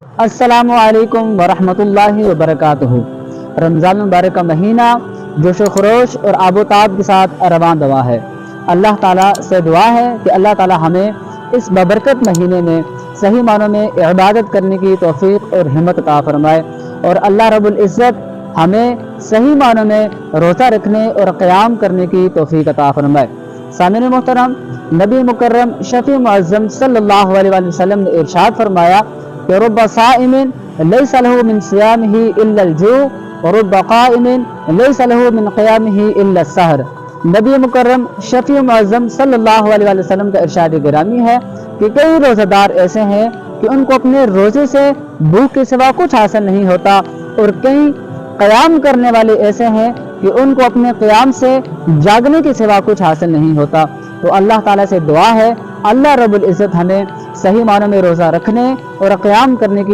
السلام علیکم ورحمۃ اللہ وبرکاتہ۔ رمضان المبارک کا مہینہ جوش و خروش اور آب و تاب کے ساتھ رواں دوا ہے۔ اللہ تعالیٰ سے دعا ہے کہ اللہ تعالیٰ ہمیں اس ببرکت مہینے میں صحیح معنوں میں عبادت کرنے کی توفیق اور ہمت عطا فرمائے، اور اللہ رب العزت ہمیں صحیح معنوں میں روزہ رکھنے اور قیام کرنے کی توفیق عطا فرمائے۔ سامعین محترم، نبی مکرم شفیع معظم صلی اللہ علیہ وآلہ وسلم نے ارشاد فرمایا کہ رب صائم لیس لہ من صیامہ الا الجوع ورب قائم لیس لہ من قیامہ الا السحر۔ نبی مکرم شفیع معظم صلی اللہ علیہ وآلہ وسلم کا ارشاد گرامی ہے کہ کئی روزہ دار ایسے ہیں کہ ان کو اپنے روزے سے بھوک کے سوا کچھ حاصل نہیں ہوتا، اور کئی قیام کرنے والے ایسے ہیں کہ ان کو اپنے قیام سے جاگنے کے سوا کچھ حاصل نہیں ہوتا۔ تو اللہ تعالیٰ سے دعا ہے اللہ رب العزت ہمیں صحیح معنوں میں روزہ رکھنے اور قیام کرنے کی